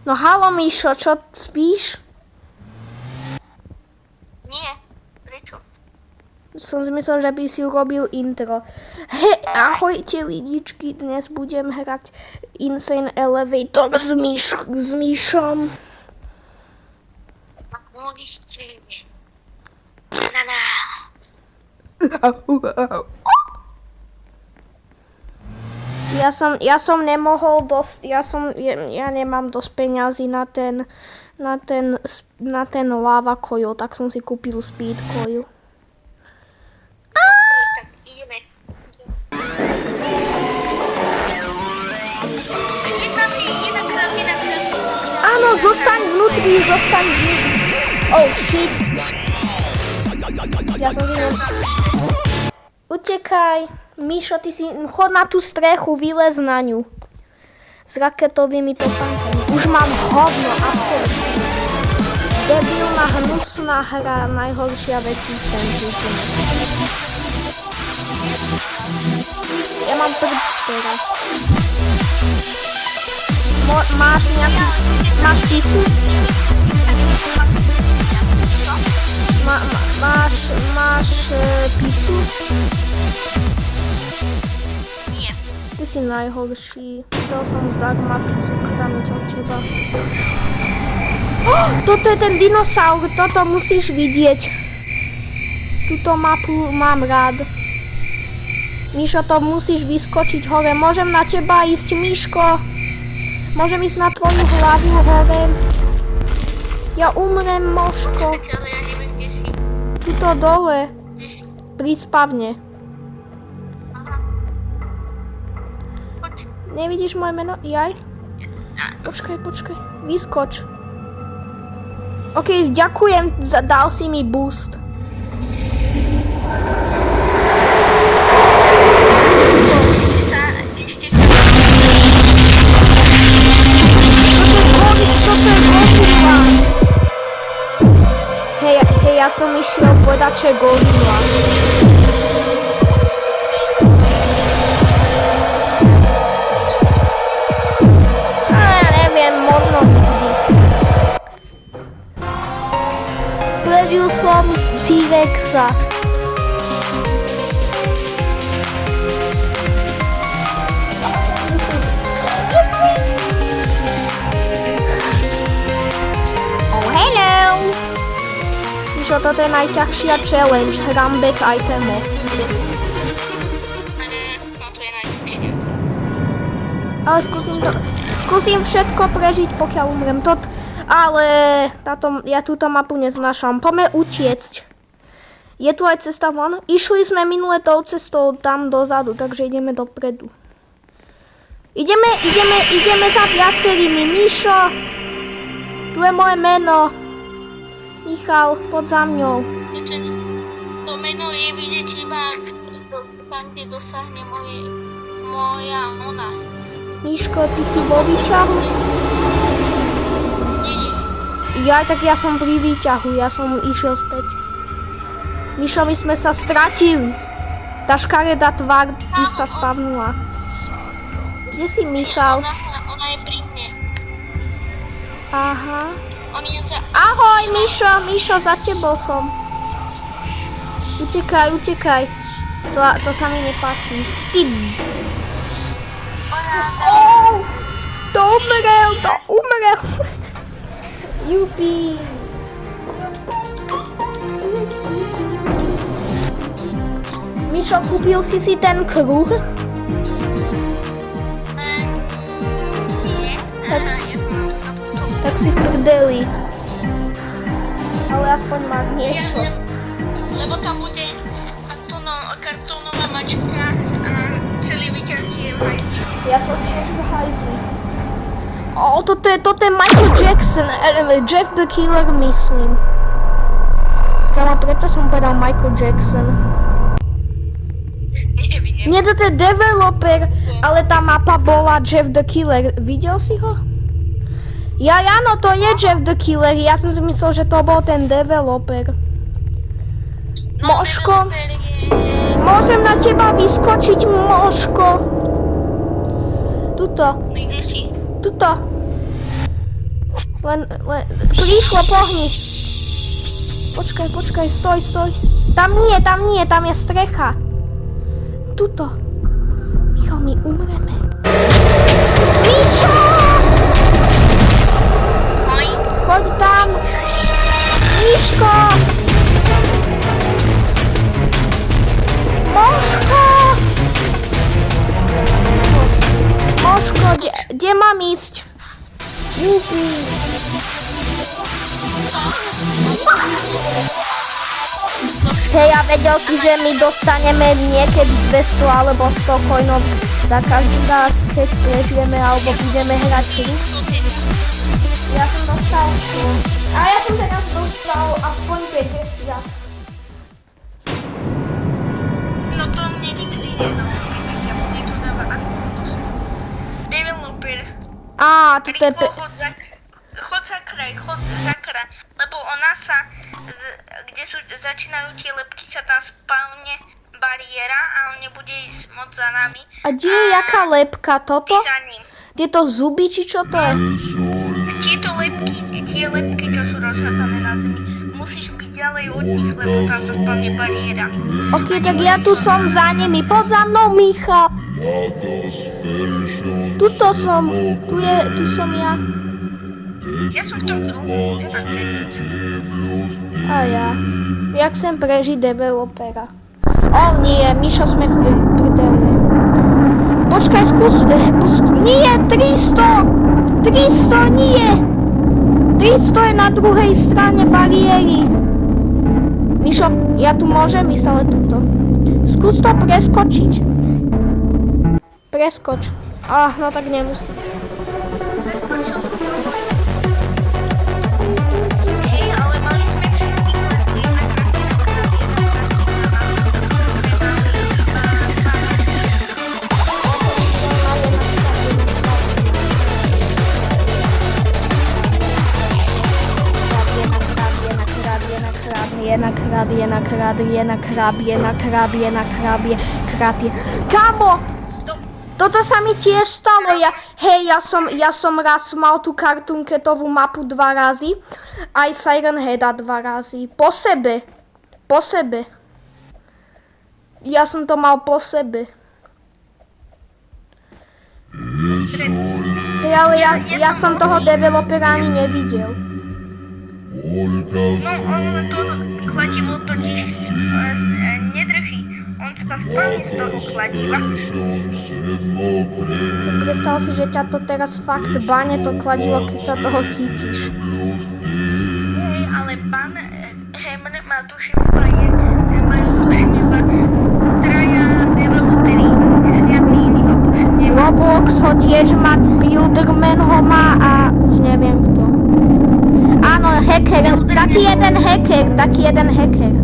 No halo, Míšo, čo spíš? Nie, prečo? Som si myslel, že by si urobil intro. Hej, ahojte lidičky, dnes budem hrať Insane Elevator s Míšom. Mohli ste... Nana. Ja som nemohol ja nemám dosť peňazí na ten lava coil, tak som si kúpil speed coil. Tak ideme. Je tam jedna krávina. Áno, zostaň vnútri. Oh shit. Ja som si... Utekaj. Míšo, ty si... Chod na tú strechu, vylez na ňu. S raketovými topankami. Už mám hovno, absolútne. Debilná, hnusná hra, najhoršia vec v ten život. Ja mám prd teraz. Máš nejaký... Máš tisu? Máš pisu? Nie. Ty si najhorší. Chcel som zdať mapicu kramiť od teba. Oh, toto je ten dinosaur, toto musíš vidieť. Túto mapu mám rád. Míšo, to musíš vyskočiť hore. Môžem na teba ísť, Míško? Môžem ísť na tvoju hlavu hore? Ja umrem, moško. Ale ja neviem, kde si. Tuto dole. Pri spavne. Poď. Nevidíš moje meno? Jaj? Počkaj. Vyskoč. OK, ďakujem, dal si mi boost. Toto je gorila. Hej, ja som išiel povedať, čo je gorila. Neviem, možno nikdy. Prežil som T-Rexa. Míšo, toto je najťažšia challenge, hrám bez itemov. No to je najťažšie. Ale skúsim všetko prežiť, pokiaľ umrem. Ale ja túto mapu neznášam. Poďme utiecť. Je tu aj cesta von? Išli sme minule tou cestou tam dozadu, takže ideme dopredu. Ideme za viacerými. Míšo, tu je moje meno. Michal, poď za mňou. To meno je vidieť iba tam, kde dosahne moja ona. Míško, ty si vo výťahu? Nie. Ja, tak ja som pri výťahu, ja som išiel späť. Míšo, my sme sa stratili. Tá škareda tvár by sa spavnula. Kde si Michal? Ona je pri mne. Aha. Ahoj, Míšo, za tebou som. Utekaj. To sa mi nepáči. Vtyd. To umrel. Jupi. Míšo, kúpil si ten kruh? Nie. Aha, ja som na to zapúčal. Tak si v prdeli. Ale aspoň máš niečo. Lebo tam bude kartónová mačka a celý výťah je v hajzli. Ja som tiež v hajzli. Toto je Michael Jackson, Jeff the Killer, myslím. Kámo, prečo som povedal Michael Jackson? Neviem. Nie, toto je developer, ale tá mapa bola Jeff the Killer. Videl si ho? Áno, to je Jeff the Killer. Ja som si myslel, že to bol ten developer. Moško, môžem na teba vyskočiť, Moško. Tuto. Kde si? Tuto. Rýchlo pohni. Počkaj, stoj. Tam nie, tam je strecha. Tuto. Michal, my umreme. Mišo! Choď tam. Miško! Moško, kde mám ísť? Hej, a vedel si, že my dostaneme niekedy 200 alebo 100 coinov za každý raz, keď prežijeme alebo budeme hrať hry? Ja som dostal 100. A ja som teraz dostal aspoň 50. No to mne nikdy nedalo 50, mne to dáva aspoň 100. Developer. Á, toto je... Chod za kraj, lebo ona sa, kde začínajú tie lepky, sa tam spavne bariéra a on nebude ísť moc za nami. A kde je jaká lepka? Toto? Ty za ním. Tieto zuby, či čo to je? Tieto lepky, tie lepky, čo sú rozhádzané na zemi, musíš byť ďalej od nich, lebo tam sa spavne bariéra. Ok, tak ja tu som za nimi. Poď za mnou, Michal. Tuto som. Tu som ja. Ja som v tom druhom, A ja. Jak chcem prežiť developera. Nie, Mišo, sme v prdeli. Počkaj, skús. Nie, 300! 300 nie! 300 je na druhej strane bariéry. Mišo, ja tu môžem ísť, ale tuto. Skús to preskočiť. Preskoč. No tak nemusíš. Preskočil. Hej, ale mali sme všetkých lepky. Krabie. Kamo! Toto sa mi tiež stalo. Ja som raz mal tú kartunketovú mapu 2 razy. Aj Siren Heada 2 razy. Po sebe. Ja som to mal po sebe. Hej, ale ja som toho developera ani nevidel. No, on to kladivo totiž nedrží. On sa spavne z toho kladiva. Predstav si, že ťa to teraz fakt bane to kladivo, keď sa toho chytíš. Hej, ale pán Hammer má tuším majú tuším iba traja developeri. Žiadny iný ho tuším nemá. Roblox ho tiež má, Builderman ho má a už neviem kto. Áno, hacker, taký jeden hacker.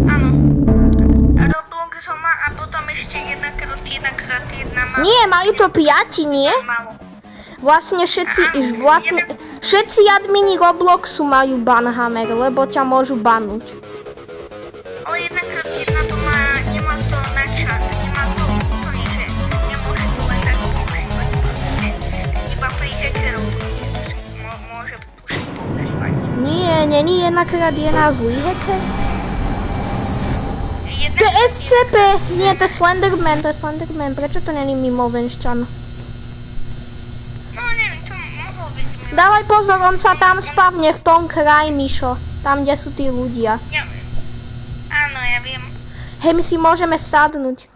Áno. Roblox ho má a potom ešte 1x1 má. Nie, majú to 5, nie? Malo. Vlastne všetci admini Robloxu majú banhammer, lebo ťa môžu banúť. Ale 1x1 to nemá to na čas, nemá to úplne, že nemôže to len tak používať. Iba pri hackerov môže používať. Nie, není 1x1 zlý hacker. To je SCP, nie, to je Slenderman. Prečo to není mimovenšťan? No neviem, to mohol byť mimo. Dávaj pozor, on sa tam spavne v tom kraji, Mišo. Tam, kde sú tí ľudia. Áno, ja viem. Hej, my si môžeme sadnúť.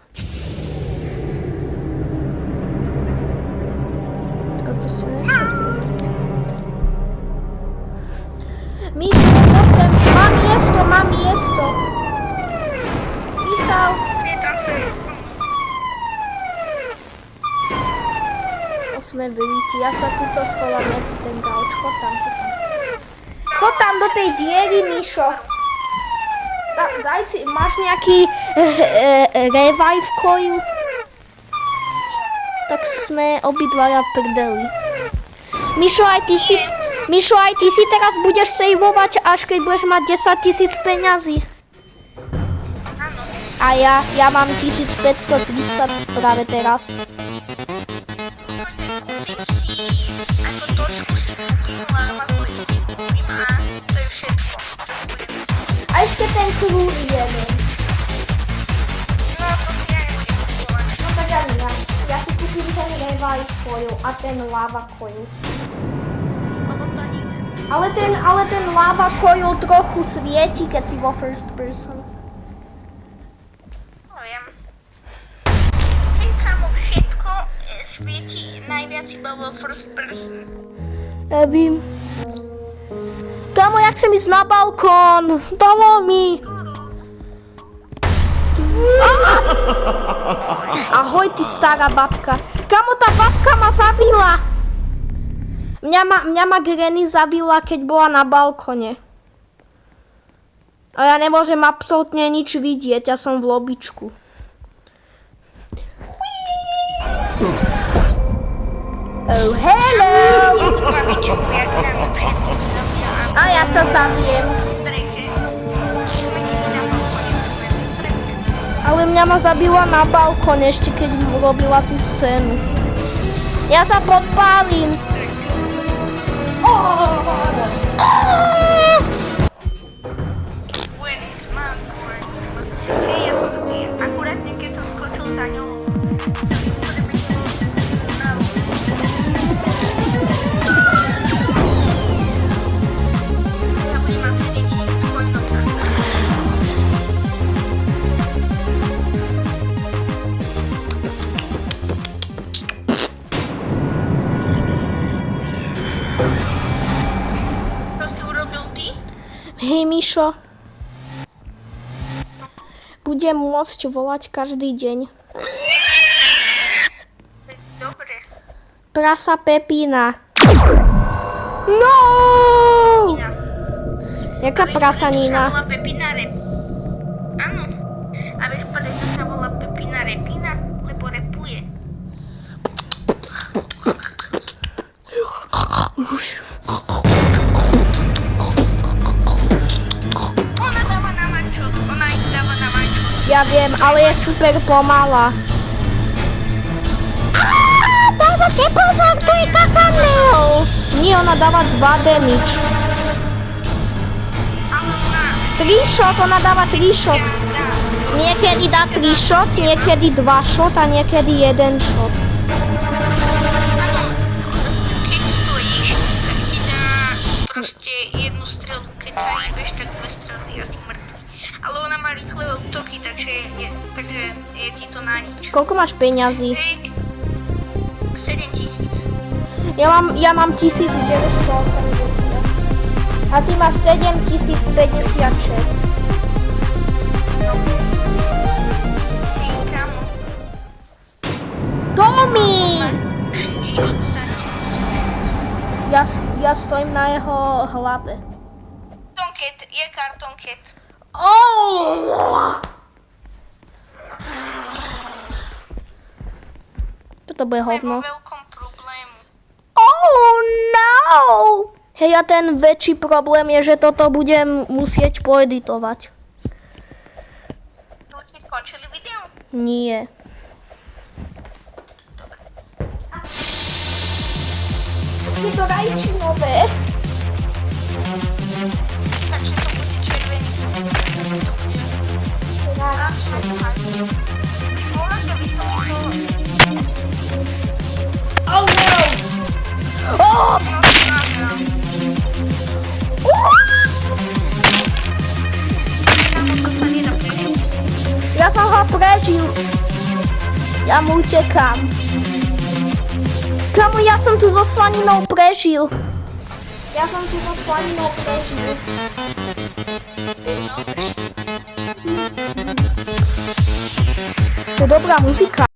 Toto si nesadnúť. Mišo, poďme. Mám miesto. Michal. Sme vylíti. Ja sa tuto schovám medzi ten gauč. Chod tam do tej diery, Mišo. Daj si, máš nejaký revive coil? Tak sme obidvaja v prdeli. Mišo, aj ty si teraz budeš saveovať, až keď budeš mať 10 000 peňazí. A ja mám 1530 práve teraz. Ako to skúsiť Krúry jeden. No to si ja nebudem kupovať. No tak ani ja. Ja si kúpim ten revive coil a ten lava coil. Lebo to nič. Ale ten lava coil trochu svieti, keď si vo first person. No viem. Hej, kamo, všetko svieti najviac iba vo first person. Nevím. Kámo, ja chcem ísť na balkón. Dovol mi. Ahoj, ty stará babka. Kámo, tá babka ma zabila. Mňa ma Granny zabila, keď bola na balkone. A ja nemôžem absolútne nič vidieť, ja som v lobičku. Oh, hello! Babičku, jak nám všetko zabíja. A ja sa zabijem. Ale mňa ma zabila na balkone ešte keď robila tú scénu. Ja sa podpálim. Akurátne keď som skočil za ňou. Ja budem mať sedieť v hodnotkách. To si urobil ty? Hej, Mišo. Budem môcť volať každý deň. Dobre. Prasa Pepína. No! Nina. Jaká prasa Sa Nina? volá Pepina Rep. Áno. A vieš, prečo sa volá Pepina Repina? Lebo repuje. Ona dáva na mančot. Ona ich dáva na mančot. Ja viem, ale je super pomalá. Dávate pozor, tu je kakameo. Nie, ona dáva 2 damage. Ale ona 3 shot, ona dáva 3 shot. dá. Niekedy dá 3 shot, niekedy 2 shot a niekedy 1 shot. Áno, keď stojíš, tak ti dá proste jednu strelu. Keď sa hýbeš, tak 2 strely a si mŕtvy. Ale ona má rýchle útoky, takže je ti to na nič. Koľko máš peňazí? Hej, 7000. Ja mám 1980. A ty máš 7056. Hej, kamo, Tommy! 40. Ja stojím na jeho hlave. Kartonket, je kartonket. Oh! Toto bude Je hovno. vo veľkom problému. Oh no! Hej, a ten väčší problém je, že toto budem musieť poeditovať. Tu ti skončili video? Nie. Je to rajčinové. Takže to bude červený. To bude... Mohla sa vystúpiť dole. Oh no! Oh! Kamo, to sa nedá prežiť. Ja som ho prežil. Ja mu utekám. Kamu, ja som tu so slaninou prežil. To je dobrá muzika.